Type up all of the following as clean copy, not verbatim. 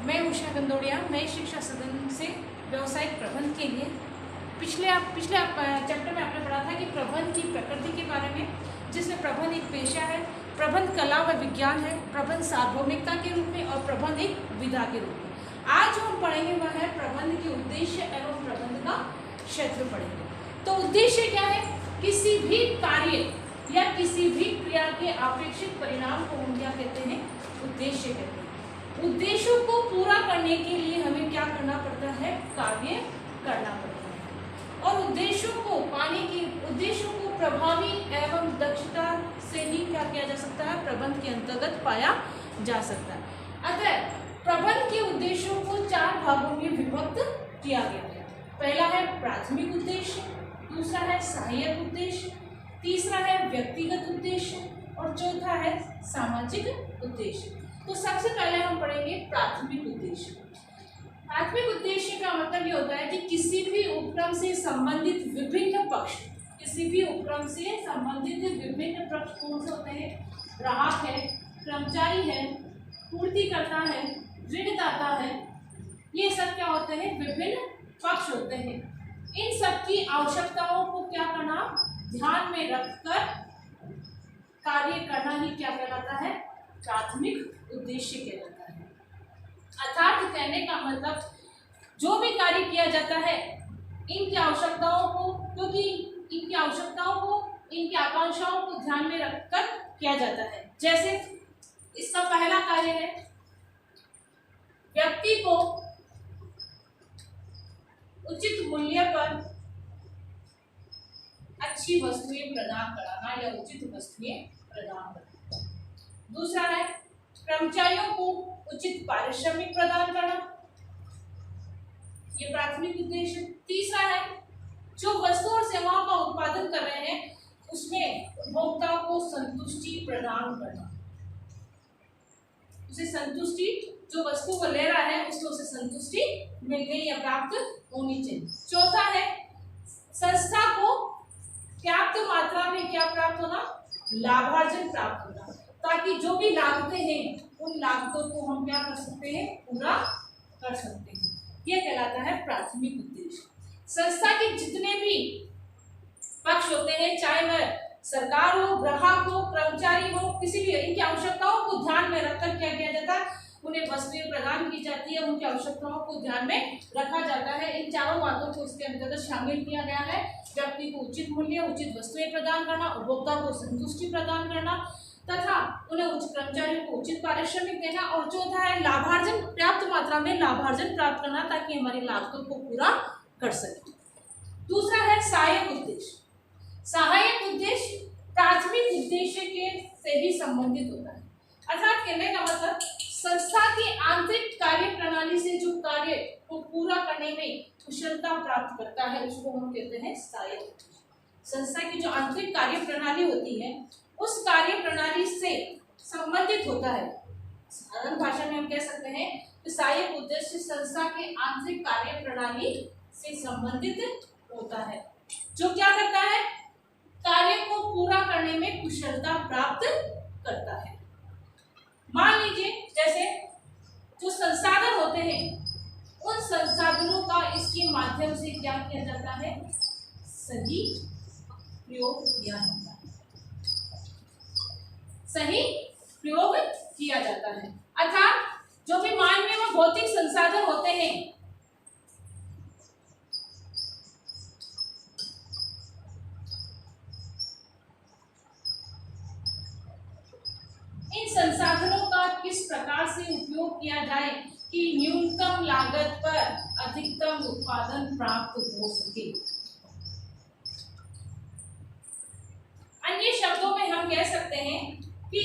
मैं उषा गंदोड़िया नई शिक्षा सदन से व्यवसायिक प्रबंध के लिए पिछले चैप्टर में आपने पढ़ा था कि प्रबंध की प्रकृति के बारे में, जिसमें प्रबंध एक पेशा है, प्रबंध कला व विज्ञान है, प्रबंध सार्वभौमिकता के रूप में और प्रबंध एक विधा के रूप में। आज जो हम पढ़ेंगे वह है प्रबंध के उद्देश्य एवं प्रबंध का क्षेत्र पढ़ेंगे। तो उद्देश्य क्या है? किसी भी कार्य या किसी भी क्रिया के अपेक्षित परिणाम को हम क्या कहते हैं? उद्देश्य कहते हैं। उद्देश्यों को पूरा करने के लिए हमें क्या करना पड़ता है? कार्य करना पड़ता है। और उद्देश्यों को पाने की, उद्देश्यों को प्रभावी एवं दक्षता से ही क्या किया जा सकता है? प्रबंध के अंतर्गत पाया जा सकता है। अतः प्रबंध के उद्देश्यों को 4 भागों में विभक्त किया गया है। पहला है प्राथमिक उद्देश्य, दूसरा है सहायक उद्देश्य, तीसरा है व्यक्तिगत उद्देश्य और चौथा है सामाजिक उद्देश्य। तो सबसे पहले हम पढ़ेंगे प्राथमिक उद्देश्य। प्राथमिक उद्देश्य का मतलब ये होता है कि किसी भी उपक्रम से संबंधित विभिन्न पक्ष, किसी भी उपक्रम से संबंधित विभिन्न पक्ष कौन से होते हैं? ग्राहक है, कर्मचारी है, पूर्तिकर्ता है, ऋणदाता है, ये सब क्या होते हैं? विभिन्न पक्ष होते हैं। इन सब की आवश्यकताओं को क्या करना? ध्यान में रखकर कार्य करना ही क्या कहलाता है? प्राथमिक उद्देश्य कहलाता है। अर्थात कहने का मतलब जो भी कार्य किया जाता है इनकी आवश्यकताओं को, क्योंकि इनकी आवश्यकताओं को, इनकी आकांक्षाओं को ध्यान में रखकर किया जाता है। जैसे इसका पहला कार्य है व्यक्ति को उचित मूल्य पर अच्छी वस्तुएं प्रदान कराना या उचित वस्तुएं प्रदान करना। दूसरा है कर्मचारियों को उचित पारिश्रमिक प्रदान करना, ये प्राथमिक उद्देश्य। तीसरा है जो वस्तु और सेवाओं का उत्पादन कर रहे हैं उसमें उपभोक्ता को संतुष्टि प्रदान करना, उसे संतुष्टि, जो वस्तु को ले रहा है उसको उसे संतुष्टि मिल गई या प्राप्त होनी चाहिए। चौथा है संस्था को पर्याप्त मात्रा में क्या प्राप्त होना? लाभार्जन प्राप्त होना, ताकि जो भी लागतें हैं उन लागतों को हम क्या कर सकते हैं? पूरा कर सकते हैं। यह कहलाता है प्राथमिक उद्देश्य। संस्था के जितने भी पक्ष होते हैं, चाहे वह सरकार हो, ग्राहक हो, कर्मचारी हो, किसी भी, इनकी आवश्यकताओं को ध्यान में रखकर क्या किया जाता है? उन्हें वस्तुएं प्रदान की जाती है, उनकी आवश्यकताओं को ध्यान में रखा जाता है। इन चारों बातों को इसके अंतर्गत शामिल किया गया है। व्यक्ति को उचित मूल्य, उचित वस्तुएं प्रदान करना, उपभोक्ता को संतुष्टि प्रदान करना तथा उन्हें कर्मचारियों को उचित पारिश्रमिक देना, और चौथा है लाभार्जन, पर्याप्त मात्रा में लाभार्जन प्राप्त करना ताकि हमारी लागतों को पूरा कर सके। दूसरा है सहायक उद्देश्य। सहायक उद्देश्य प्राथमिक उद्देश्य के से ही संबंधित होता है। अर्थात कहने का मतलब संस्था की आंतरिक कार्य प्रणाली से जो कार्य को पूरा करने में कुशलता प्राप्त करता है उसको हम कहते हैं सहायक उद्देश्य। संस्था की जो आंतरिक कार्य प्रणाली होती है उस कार्य प्रणाली से संबंधित होता है। साधारण भाषा में हम कह सकते हैं कि सहायक उद्देश्य संस्था के आंतरिक कार्य प्रणाली से संबंधित होता है, जो क्या करता है? कार्य को पूरा करने में कुशलता प्राप्त करता है। मान लीजिए जैसे जो संसाधन होते हैं उन संसाधनों का इसके माध्यम से क्या किया जाता है? सही प्रयोग किया जाता है, सही प्रयोग किया जाता है। अर्थात जो भी मानवीय व भौतिक संसाधन होते हैं इन संसाधनों का किस प्रकार से उपयोग किया जाए कि न्यूनतम लागत पर अधिकतम उत्पादन प्राप्त हो सके। अन्य शब्दों में हम कह सकते हैं कि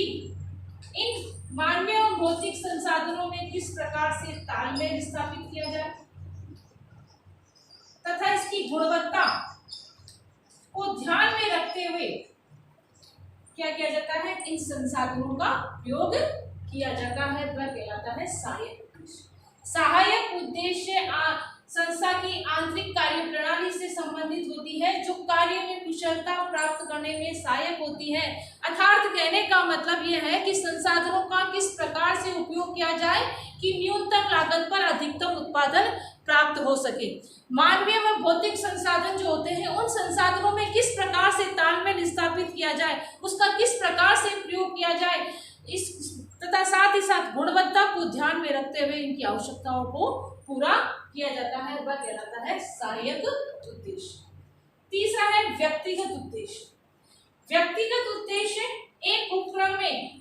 इन मानवीय और भौतिक संसाधनों में किस प्रकार से तालमेल स्थापित किया जाए तथा इसकी गुणवत्ता को ध्यान में रखते हुए क्या किया जाता है? इन संसाधनों का उपयोग किया जाता है, वह कहलाता है सहायक उद्देश्य। सहायक उद्देश्य संस्था की आंतरिक कार्य प्रणाली से संबंधित होती है, जो कार्य में कुशलता प्राप्त करने में सहायक होती है। अर्थात कहने का मतलब यह है कि संसाधनों का किस प्रकार से उपयोग किया जाए कि न्यूनतम लागत पर अधिकतम उत्पादन प्राप्त हो सके। मानवीय व भौतिक संसाधन जो होते हैं उन संसाधनों में किस प्रकार से तालमेल स्थापित किया जाए, उसका किस प्रकार से प्रयोग किया जाए, इस तथा साथ ही साथ गुणवत्ता को ध्यान में रखते हुए इनकी आवश्यकताओं को पूरा किया जाता है, वह कहलाता है सहायक उद्देश्य। तीसरा है व्यक्तिगत उद्देश्य। व्यक्तिगत उद्देश्य एक उपक्रम में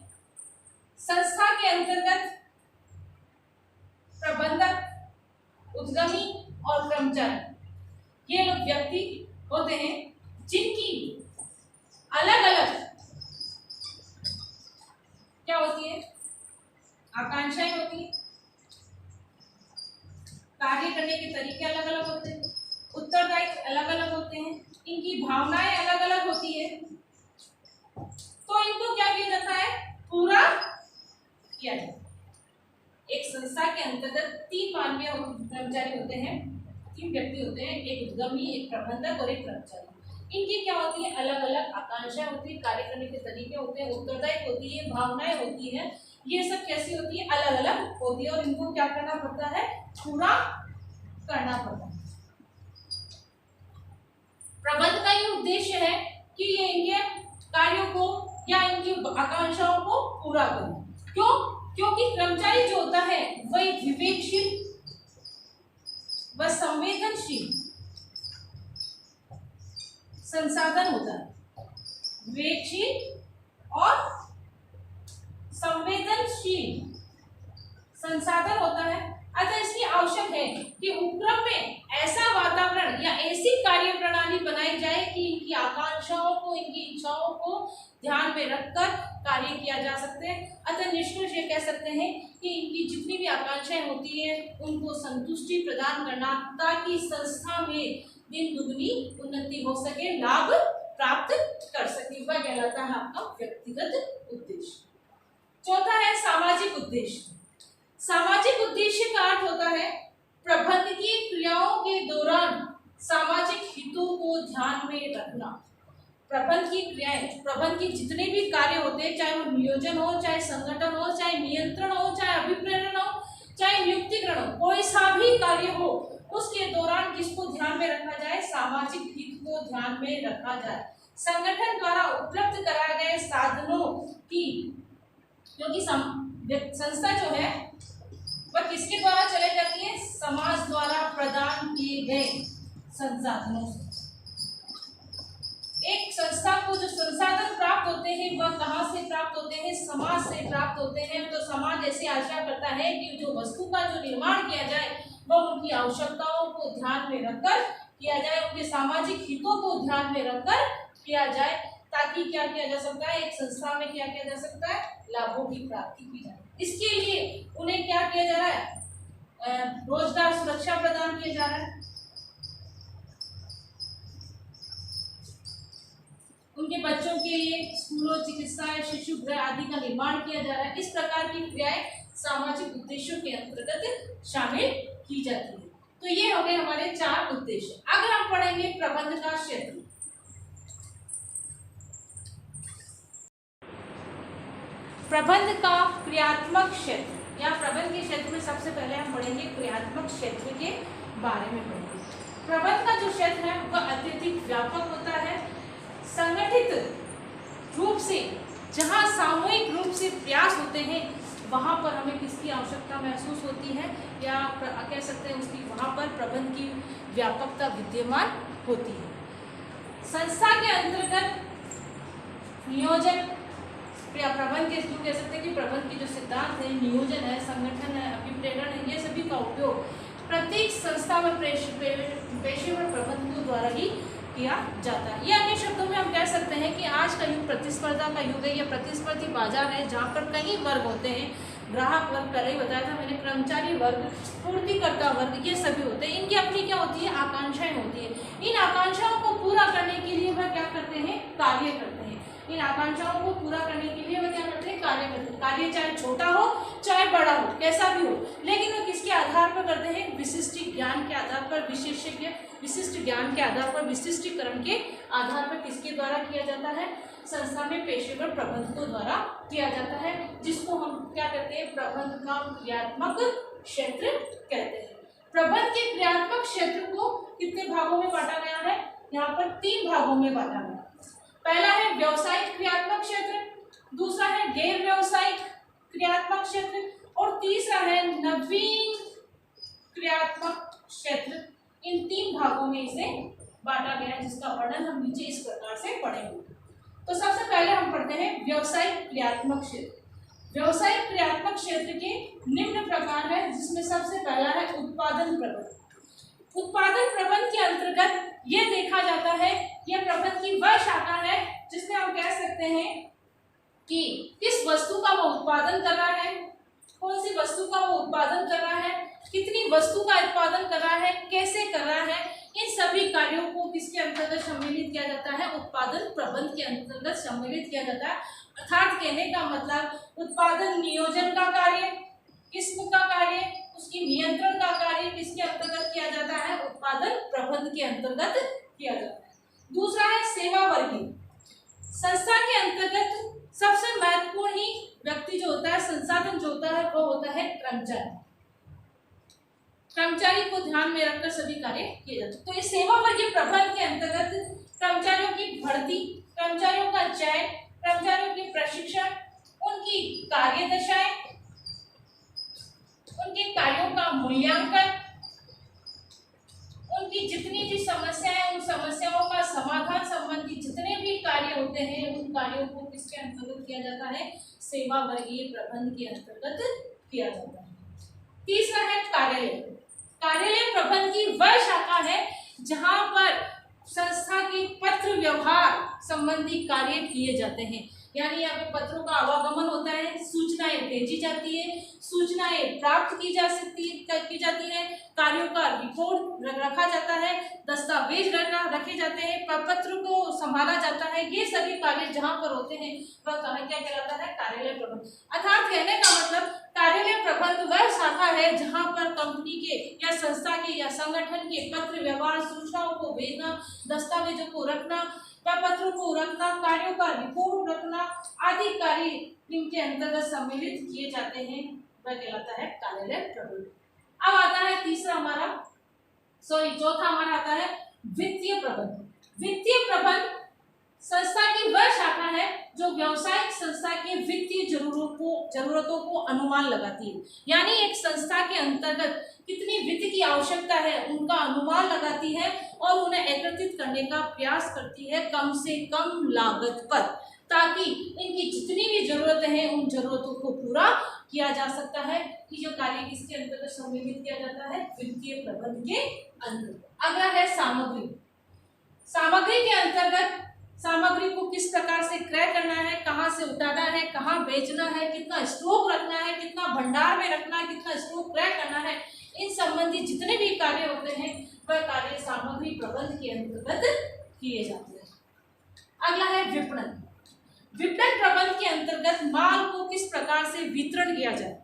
संस्था के अंतर्गत प्रबंधक, उद्यमी और कर्मचारी, ये लोग व्यक्ति होते हैं जिनकी अलग अलग क्या होती है, आकांक्षाएं होती है, कार्य करने के तरीके अलग अलग होते हैं, उत्तरदायित्व अलग अलग होते हैं, इनकी भावनाएं अलग अलग होती है। तो इनको क्या किया जाता है, पूरा किया जाता है। एक संस्था के अंतर्गत 3 मानवीय कर्मचारी होते हैं, 3 व्यक्ति होते हैं, एक उद्यमी, एक प्रबंधक और एक कर्मचारी। इनकी क्या होती है, अलग अलग आकांक्षाएं होती है, कार्य करने के तरीके होते हैं, उत्तरदायित्व होती है, भावनाएं होती है, ये सब कैसी होती है, अलग अलग होती है और इनको क्या करना पड़ता है, पूरा करना पड़ता है। प्रबंध का ये उद्देश्य है कि ये इनके कार्यों को या इनकी आकांक्षाओं को पूरा करें। क्यों? क्योंकि कर्मचारी जो होता है वह विवेकशील व संवेदनशील संसाधन होता है, विवेकशील और संवेदनशील संसाधन होता है। अतः इसलिए आवश्यक है कि उपक्रम में ऐसा वातावरण या ऐसी कार्य प्रणाली बनाई जाए कि इनकी आकांक्षाओं को, इनकी इच्छाओं को ध्यान में रखकर कार्य किया जा सकते हैं। अतः निष्कर्ष ये कह सकते हैं कि इनकी जितनी भी आकांक्षाएं होती है उनको संतुष्टि प्रदान करना ताकि संस्था में दिन दुगनी उन्नति हो सके, लाभ प्राप्त कर सके, वह कहलाता है आपका व्यक्तिगत उद्देश्य। चौथा है सामाजिक उद्देश्य। सामाजिक उद्देश्य का अर्थ होता है प्रबंधकीय क्रियाओं के दौरान सामाजिक हितों को ध्यान में रखना। प्रबंध की क्रियाएं, प्रबंध के जितने भी कार्य होते हैं, चाहे वो नियोजन हो, चाहे संगठन हो, चाहे नियंत्रण हो, चाहे अभिप्रेरण हो, चाहे नियुक्तिकरण हो, कोई सा भी कार्य हो, उसके दौरान किसको ध्यान में रखा जाए, सामाजिक हित को ध्यान में रखा जाए। संगठन द्वारा उपलब्ध कराए गए साधनों की, क्योंकि संस्था जो है वह किसके द्वारा चलाई जाती है, समाज द्वारा प्रदान किए गए संसाधनों से। एक संस्था को जो संसाधन प्राप्त होते हैं वह कहाँ से प्राप्त होते हैं, समाज से प्राप्त होते हैं। तो समाज ऐसी आशा करता है कि जो वस्तु का जो निर्माण किया जाए वह उनकी आवश्यकताओं को ध्यान में रखकर किया जाए, उनके सामाजिक हितों को ध्यान में रखकर किया जाए, ताकि क्या किया जा सकता है, एक संस्था में क्या किया जा सकता है, लाभों की प्राप्ति की जाए। इसके लिए उन्हें क्या किया जा रहा है, रोजगार सुरक्षा प्रदान किया जा रहा है, उनके बच्चों के लिए स्कूलों, चिकित्सा, शिशु गृह आदि का निर्माण किया जा रहा है। इस प्रकार की क्रियाएं सामाजिक उद्देश्यों के अंतर्गत शामिल की जाती है। तो ये हो गए हमारे 4 उद्देश्य। अगर हम पढ़ेंगे प्रबंध का क्षेत्र, प्रबंध का क्रियात्मक क्षेत्र या प्रबंध के क्षेत्र में सबसे पहले हम पढ़ेंगे क्रियात्मक क्षेत्र के बारे में पढ़ेंगे। प्रबंध का जो क्षेत्र है वह अत्यधिक व्यापक होता है। संगठित रूप से जहाँ सामूहिक रूप से प्रयास होते हैं वहाँ पर हमें किसकी आवश्यकता महसूस होती है, या कह सकते हैं उसकी वहाँ पर प्रबंध की व्यापकता विद्यमान होती है। संस्था के अंतर्गत नियोजन या प्रबंध के जो कह सकते हैं कि प्रबंध के जो सिद्धांत है, नियोजन है, संगठन है, अभिप्रेरण है, ये सभी का उपयोग प्रत्येक संस्था में पेशेवर प्रबंधकों द्वारा ही किया जाता है। या अन्य शब्दों में हम कह सकते हैं कि आज का युग प्रतिस्पर्धा का युग है, या प्रतिस्पर्धी बाजार है जहाँ पर कई वर्ग होते हैं। ग्राहक वर्ग पहले ही बताया था मैंने, कर्मचारी वर्ग, पूर्तिकर्ता वर्ग, ये सभी होते हैं। इनकी अपनी क्या होती है, आकांक्षाएं होती है। इन आकांक्षाओं को पूरा करने के लिए वह क्या करते हैं, कार्य करते हैं। इन आकांक्षाओं को पूरा करने के लिए वह क्या करते हैं, कार्य करते हैं। कार्य चाहे छोटा हो चाहे बड़ा हो, कैसा भी हो, लेकिन वो किसके आधार पर करते हैं, विशिष्ट ज्ञान के आधार पर, विशिष्ट ज्ञान के आधार पर, विशिष्टीकरण के आधार पर किसके द्वारा किया जाता है, संस्था में पेशेवर प्रबंधकों द्वारा किया जाता है, जिसको हम क्या कहते हैं, प्रबंध का क्रियात्मक क्षेत्र कहते हैं। प्रबंध के क्रियात्मक क्षेत्र को कितने भागों में बांटा गया है, यहाँ पर 3 भागों में बांटा गया। पहला है व्यावसायिक क्रियात्मक क्षेत्र, दूसरा है गैर व्यावसायिक क्रियात्मक क्षेत्र और तीसरा है नवीन क्रियात्मक क्षेत्र। इन 3 भागों में इसे बांटा गया, जिसका वर्णन हम नीचे इस प्रकार से पढ़ेंगे। तो सबसे पहले हम पढ़ते हैं व्यावसायिक क्रियात्मक क्षेत्र। व्यावसायिक क्रियात्मक क्षेत्र के निम्न प्रकार है, जिसमें सबसे पहला है उत्पादन प्रबंध। उत्पादन प्रबंध के अंतर्गत यह देखा जाता है, यह प्रबंध की वह शाखा है जिसमें हम कह सकते हैं कि किस वस्तु का वो उत्पादन कर रहा है, कौन सी वस्तु का वो उत्पादन कर रहा है, कितनी वस्तु का उत्पादन कर रहा है, कैसे कर रहा है, इन सभी कार्यों को किसके अंतर्गत सम्मिलित किया जाता है, उत्पादन प्रबंध के अंतर्गत सम्मिलित किया जाता है। अर्थात कहने का मतलब उत्पादन नियोजन का कार्य, किस्म का कार्य, उसकी नियंत्रण का कार्य किसके अंतर्गत किया जाता है, उत्पादन प्रबंध के अंतर्गत किया जाता है। दूसरा है सेवा वर्गीय। संस्था के अंतर्गत सबसे महत्वपूर्ण ही व्यक्ति जो होता है, संसाधन जो होता है, वो होता है कर्मचारी। कर्मचारी को ध्यान में रखकर सभी कार्य किए जाते हैं। तो इस सेवा वर्गीय प्रबंध के अंतर्गत कर्मचारियों की भर्ती, कर्मचारियों का चयन, कर्मचारियों के प्रशिक्षण, उनकी कार्यदशाएं, उनके कार्यों का मूल्यांकन, उनकी जितनी भी समस्याएं, उन समस्याओं का समाधान संबंधी जितने भी कार्य होते हैं, उन कार्यों को किसके अंतर्गत किया जाता है, सेवा वर्गीय प्रबंध के अंतर्गत किया जाता है। तीसरा है कार्यालय। कार्यालय प्रबंध की वह शाखा है जहां पर संस्था के पत्र व्यवहार संबंधी कार्य किए जाते हैं। यानी यहाँ पे पत्रों का आवागमन होता है, सूचनाएं भेजी जाती है, सूचनाएं प्राप्त की जाती है, कार्यों का रिकॉर्ड रखा जाता है, दस्तावेज रखे जाते हैं, पत्र को संभाला जाता है। ये सभी कार्य जहाँ पर होते हैं वह क्या कहलाता है, कार्यालय प्रबंध। अर्थात कहने का मतलब कार्यालय प्रबंध वह शाखा है जहाँ पर कंपनी के या संस्था के या संगठन के पत्र व्यवहार, सूचनाओं को भेजना, दस्तावेजों को रखना, पत्रों को रखना, कार्यों का रिपोर्ट रखना आदि कार्य इनके अंतर्गत सम्मिलित किए जाते हैं, वह कहलाता है कार्यालय प्रबंध। अब आता है चौथा हमारा आता है वित्तीय प्रबंध। वित्तीय प्रबंध संस्था की वह शाखा है जो व्यावसायिक संस्था के वित्तीय जरूरतों को अनुमान लगाती है। यानी एक संस्था के अंतर्गत कितनी वित्त की आवश्यकता है उनका अनुमान लगाती है और उन्हें एकत्रित करने का प्रयास करती है कम से कम लागत पर, ताकि इनकी जितनी भी जरूरतें हैं उन जरूरतों को पूरा किया जा सकता है। कि जो कार्य किसके अंतर्गत सम्मिलित किया जाता है, वित्तीय प्रबंध के अंतर्गत। अगला है सामग्री। सामग्री के अंतर्गत सामग्री को किस प्रकार से क्रय करना है, कहाँ से उठाना है, कहाँ बेचना है, कितना स्टॉक रखना है, कितना भंडार में रखना है, कितना स्टॉक क्रय करना है, इन संबंधी जितने भी कार्य होते हैं वह कार्य सामग्री प्रबंध के अंतर्गत किए जाते हैं। अगला है विपणन। विपणन प्रबंध के अंतर्गत माल को किस प्रकार से वितरण किया जाए,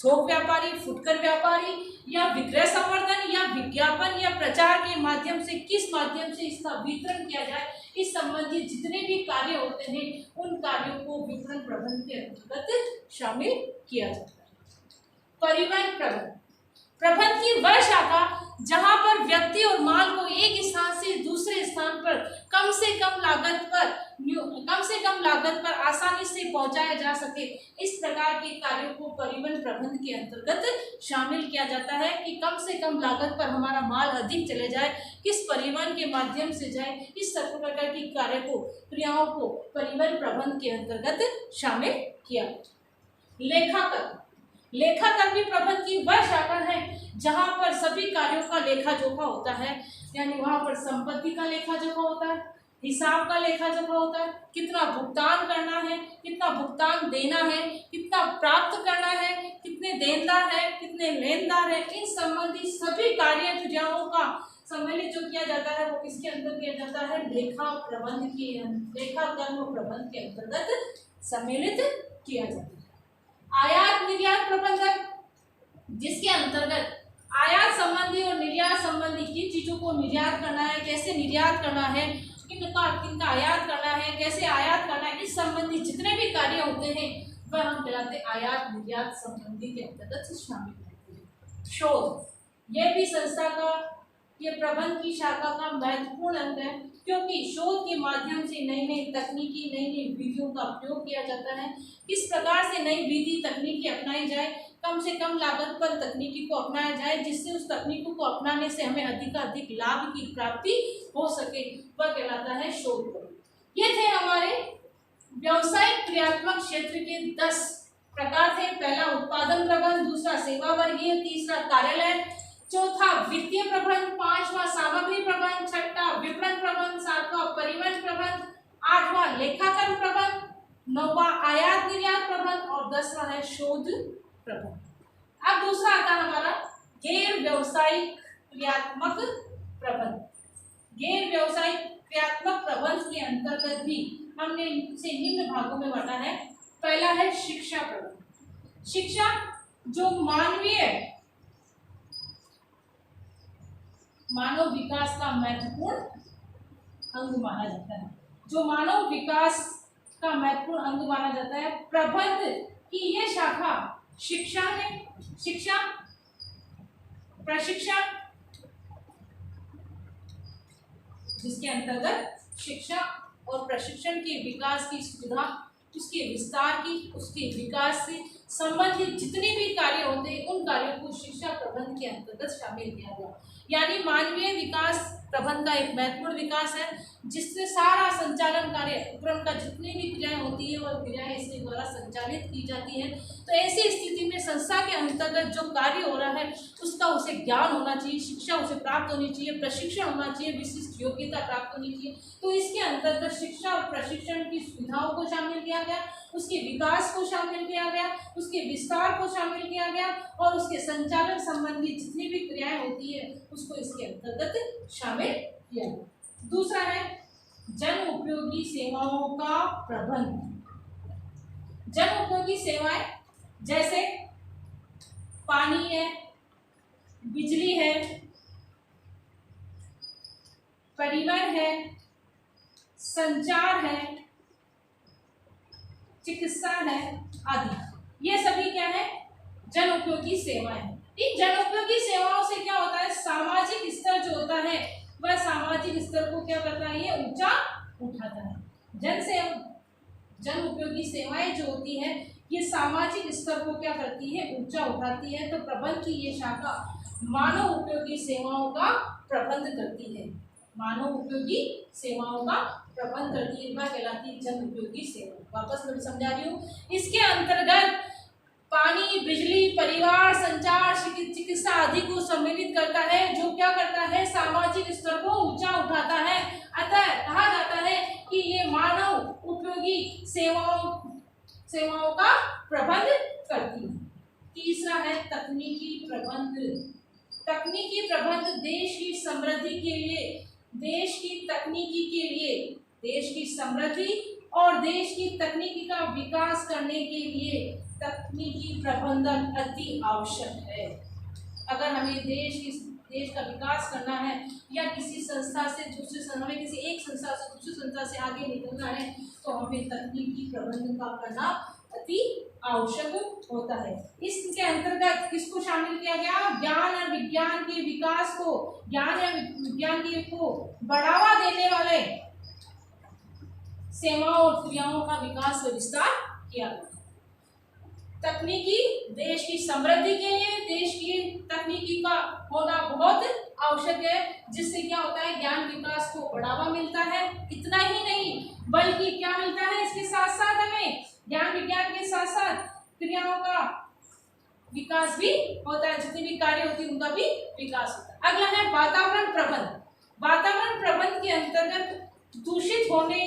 थोक व्यापारी, फुटकर व्यापारी या विक्रय संवर्धन या विज्ञापन या प्रचार के माध्यम से किस माध्यम से इसका वितरण किया जाए, इस संबंधी जितने भी कार्य होते हैं उन कार्यों को विपणन प्रबंध के अंतर्गत शामिल किया जाता है। परिवहन प्रबंध। प्रबंध की वह शाखा जहां पर व्यक्ति और माल को एक स्थान से दूसरे स्थान पर कम से कम लागत पर आसानी से पहुंचाया जा सके, इस प्रकार के कार्यों को परिवहन प्रबंध के अंतर्गत शामिल किया जाता है। कि कम से कम लागत पर हमारा माल अधिक चले जाए, किस परिवहन के माध्यम से जाए, इस सब प्रकार की क्रियाओं को परिवहन प्रबंध के अंतर्गत शामिल किया। लेखाकर। लेखाकर भी प्रबंध की वह शाखा है जहां पर सभी कार्यों का लेखा जोखा होता है। यानी वहां पर संपत्ति का लेखा जोखा होता है, हिसाब का लेखा जोखा होता है, कितना भुगतान करना है, कितना भुगतान देना है, कितना प्राप्त करना है, कितने देनदार है, कितने लेनदार है, इन संबंधी सभी कार्य क्रियाओं का सम्मिलित जो किया जाता है वो किसके अंदर किया जाता है? लेखा प्रबंध के लेखा कर्म प्रबंध के अंतर्गत सम्मिलित किया जाता है। आयात निर्यात प्रबंधन, जिसके अंतर्गत आयात संबंधी और निर्यात संबंधी किन चीजों को निर्यात करना है, कैसे निर्यात करना है, किनका आयात करना है, कैसे आयात करना है, इस संबंधी जितने भी कार्य होते हैं वह हम कहलाते हैं आयात निर्यात संबंधी के अंतर्गत शामिल होते हैं। शोध, यह भी संस्था का, ये प्रबंध की शाखा का महत्वपूर्ण अंग है, क्योंकि शोध के माध्यम से नई नई तकनीकी, नई नई विधियों का प्रयोग किया जाता है। किस प्रकार से नई विधि तकनीकी अपनाई जाए, कम से कम लागत पर तकनीकी को अपनाया जाए, जिससे उस तकनीकों को अपनाने से हमें अधिकाधिक लाभ की प्राप्ति हो सके, वह कहलाता है शोध। ये थे हमारे व्यवसायिक क्रियात्मक क्षेत्र के 10 प्रकार थे। पहला उत्पादन प्रबंध, दूसरा सेवा वर्गीय, तीसरा कार्यालय, चौथा वित्तीय प्रबंध, पांचवा सामग्री प्रबंध, छठा विपणन प्रबंध, सातवां परिवहन प्रबंध, आठवां लेखाकरण प्रबंध, नौवां आयात निर्यात प्रबंध और 10वां है शोध प्रबंध। अब दूसरा आता है हमारा गैर व्यावसायिक क्रियात्मक प्रबंध। गैर व्यावसायिक क्रियात्मक प्रबंध के अंतर्गत भी हमने इसे निम्न भागों में बांटा है। पहला है शिक्षा प्रबंध। शिक्षा जो मानव विकास का महत्वपूर्ण अंग माना जाता है, जो मानव विकास का महत्वपूर्ण अंग माना जाता है। प्रबंध की यह शाखा शिक्षा है, शिक्षा, प्रशिक्षण, जिसके अंतर्गत शिक्षा और प्रशिक्षण के विकास की सुविधा, उसके विस्तार की, उसके विकास से संबंधित जितने भी कार्य होते हैं उन कार्यों को शिक्षा प्रबंध के अंतर्गत शामिल किया गया। यानी मानवीय विकास प्रबंध का एक महत्वपूर्ण विकास है, जिससे सारा संचालन कार्य, उपक्रम का जितनी भी क्रियाएं होती है वह क्रियाएं इसके द्वारा संचालित की जाती है। तो ऐसी स्थिति में संस्था के अंतर्गत जो कार्य हो रहा है उसका उसे ज्ञान होना चाहिए, शिक्षा उसे प्राप्त होनी चाहिए, प्रशिक्षण होना चाहिए, विशिष्ट योग्यता प्राप्त होनी चाहिए। तो इसके अंतर्गत शिक्षा और प्रशिक्षण की सुविधाओं को शामिल किया गया, उसके विकास को शामिल किया गया, उसके विस्तार को शामिल किया गया और उसके संचालन संबंधी जितनी भी क्रियाएं होती है उसको इसके अंतर्गत शामिल किया गया। दूसरा है जन उपयोगी सेवाओं का प्रबंध। जन उपयोगी सेवाएं जैसे पानी है, बिजली है, परिवहन है, संचार है, चिकित्सा है आदि, ये सभी क्या है? जन उपयोगी सेवाएं। इन जन उपयोगी सेवाओं से क्या होता है? सामाजिक स्तर जो होता है वह सामाजिक स्तर को क्या करता है? ये ऊंचा उठाता है। जन उपयोगी सेवाएं जो होती है ये सामाजिक स्तर को क्या करती है? ऊंचा उठाती है। तो प्रबंध की ये शाखा मानव उपयोगी सेवाओं का प्रबंध करती है, मानव उपयोगी सेवाओं का प्रबंध करती है, वह कहलाती है जन उपयोगी सेवा। वापस मैं समझा रही हूँ, इसके अंतर्गत पानी, बिजली, परिवार, संचार, चिकित्सा आदि को सम्मिलित करता है, जो क्या करता है? सामाजिक स्तर को ऊंचा उठाता है। अतः कहा जाता है कि ये मानव उपयोगी सेवाओं का प्रबंध करती है। तीसरा है तकनीकी प्रबंध। तकनीकी प्रबंध देश की समृद्धि के लिए, देश की तकनीकी के लिए, देश की समृद्धि और देश की तकनीकी का विकास करने के लिए तकनीकी प्रबंधन अति आवश्यक है। अगर हमें देश का विकास करना है या किसी संस्था से दूसरी संस्था, हमें किसी एक संस्था से दूसरी संस्था से आगे निकलना है तो हमें तकनीकी प्रबंधन का करना अति आवश्यक होता है। इसके अंतर्गत किसको शामिल किया गया? ज्ञान और विज्ञान के विकास को, ज्ञान या विज्ञान को बढ़ावा देने वाले सेवाओं और क्रियाओं का विकास व विस्तार किया गया। तकनीकी देश की समृद्धि के लिए देश की तकनीकी का होना बहुत आवश्यक है, जिससे क्या होता है? ज्ञान विकास को बढ़ावा मिलता है। इतना ही नहीं बल्कि क्या मिलता है? इसके साथ साथ हमें ज्ञान विज्ञान के साथ साथ क्रियाओं का विकास भी होता है, जितनी भी कार्य होती है उनका भी विकास होता है। अगला है वातावरण प्रबंध। वातावरण प्रबंध के अंतर्गत दूषित होने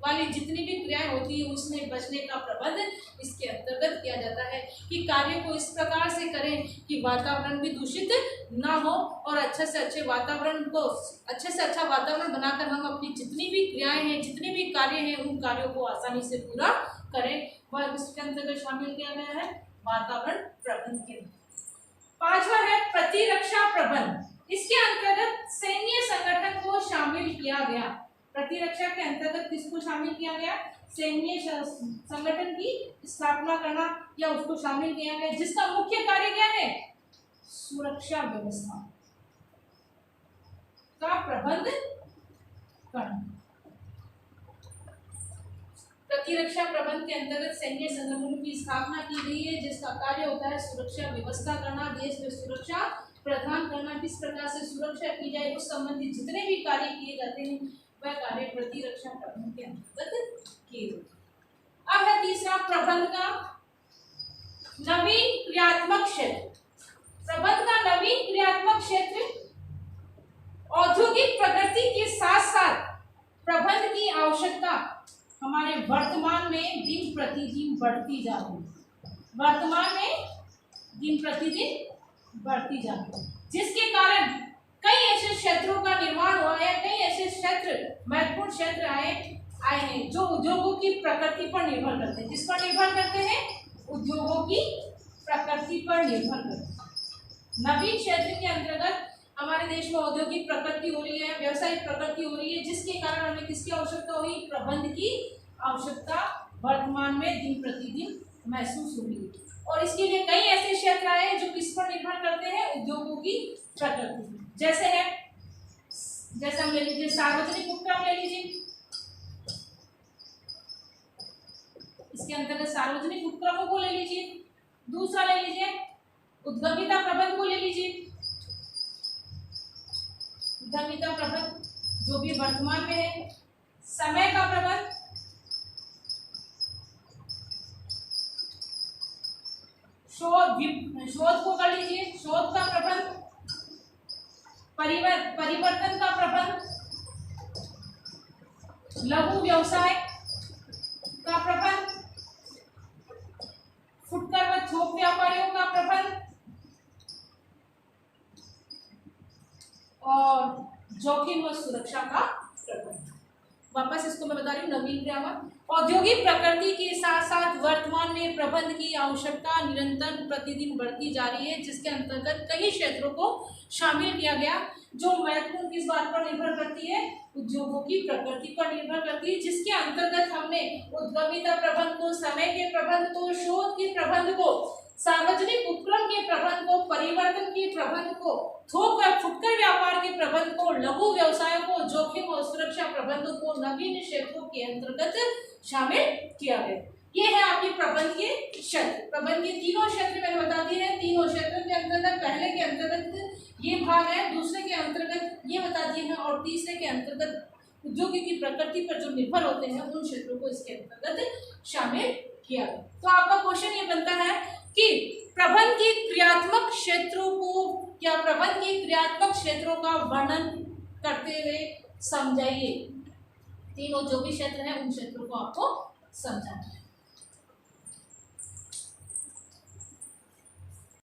वाली जितनी भी क्रियाएं होती है उसमें बचने का प्रबंध इसके अंतर्गत किया जाता है कि कार्य को इस प्रकार से करें कि वातावरण भी दूषित ना हो और अच्छे से अच्छे वातावरण को अच्छे से अच्छा वातावरण बनाकर हम अपनी जितनी भी क्रियाएं हैं जितने भी कार्य हैं उन कार्यों को आसानी से पूरा करें, वह इसके अंतर्गत शामिल किया गया है वातावरण प्रबंध के। पांचवा है प्रतिरक्षा प्रबंध। इसके अंतर्गत सैन्य संगठन को शामिल किया गया। प्रतिरक्षा के अंतर्गत किसको शामिल किया गया? सैन्य संगठन की स्थापना करना या उसको शामिल किया गया, जिसका मुख्य कार्य क्या है? सुरक्षा व्यवस्था का प्रबंध करना। प्रतिरक्षा प्रबंध के अंतर्गत सैन्य संगठनों की स्थापना की गई है जिसका कार्य होता है सुरक्षा व्यवस्था करना, देश में सुरक्षा प्रदान करना, किस प्रकार से सुरक्षा की जाए उस संबंधी जितने भी कार्य किए जाते हैं वह कार्य प्रतिरक्षा प्रबंध के अंतर्गत किए जाते हैं। अब है तीसरा प्रबंध का नवीन क्रियात्मक क्षेत्र। प्रबंध का नवीन क्रियात्मक क्षेत्र औद्योगिक प्रगति के साथ साथ प्रबंध की आवश्यकता हमारे वर्तमान में दिन प्रतिदिन बढ़ती जा रही है। वर्तमान में दिन प्रतिदिन बढ़ती जा रही है, जिसके कारण कई ऐसे क्षेत्रों का निर्माण हुआ है, कई ऐसे क्षेत्र महत्वपूर्ण क्षेत्र आए हैं जो उद्योगों की प्रकृति पर निर्भर करते हैं। किस पर निर्भर करते हैं? उद्योगों की प्रकृति पर निर्भर करते हैं। नवीन क्षेत्र के अंतर्गत हमारे देश में औद्योगिक प्रकृति हो रही है, व्यावसायिक प्रकृति हो रही है, जिसके कारण हमें किसकी आवश्यकता हुई? प्रबंध की आवश्यकता वर्तमान में दिन प्रतिदिन महसूस हो रही है। और इसके लिए कई ऐसे क्षेत्र आए जो किस पर निर्भर करते हैं? उद्योगों की प्रकृति। जैसे हम ले लीजिए सार्वजनिक उपक्रम ले लीजिए, इसके अंतर्गत सार्वजनिक उपक्रमों को ले लीजिए। दूसरा ले लीजिए उद्यमिता प्रबंध को ले लीजिए। उद्यमिता प्रबंध जो भी वर्तमान में है। समय का प्रबंध, शोध को कर लीजिए, शोध का प्रबंध, परिवर्तन का प्रबंध, लघु व्यवसाय का प्रबंध, फुटकर व थोक व्यापारियों का प्रबंध और जोखिम व सुरक्षा का प्रबंध। वापस इसको मैं बता रही हूँ, नवीन क्रियात्मक औद्योगिक प्रकृति के साथ साथ वर्तमान में प्रबंध की आवश्यकता निरंतर प्रतिदिन बढ़ती जा रही है, जिसके अंतर्गत कई क्षेत्रों को शामिल किया गया जो महत्वपूर्ण किस बात पर निर्भर करती है? उद्योगों की प्रकृति पर निर्भर करती है, जिसके अंतर्गत हमने उद्यमिता प्रबंध को, समय के प्रबंध को, शोध के प्रबंध को, सार्वजनिक उपक्रम के प्रबंध को, परिवर्तन के प्रबंध को, थोक व फुटकर व्यापार के प्रबंध को, लघु व्यवसायों को, जोखिम और सुरक्षा प्रबंधों को नवीन क्षेत्रों के अंतर्गत शामिल किया गया। ये है आपके प्रबंध के क्षेत्र। प्रबंध के तीनों क्षेत्र मैंने बता दिए हैं। तीनों क्षेत्रों के अंतर्गत पहले के अंतर्गत ये भाग है, दूसरे के अंतर्गत ये बता दिए हैं और तीसरे के अंतर्गत उद्योगों की प्रकृति पर जो निर्भर होते हैं उन क्षेत्रों को इसके अंतर्गत शामिल किया गया। तो आपका क्वेश्चन ये बनता है कि प्रबंध के क्रियात्मक क्षेत्रों को या प्रबंध के क्रियात्मक क्षेत्रों का वर्णन करते हुए समझाइए। तीनों जो भी क्षेत्र हैं उन क्षेत्रों को आपको समझाना है।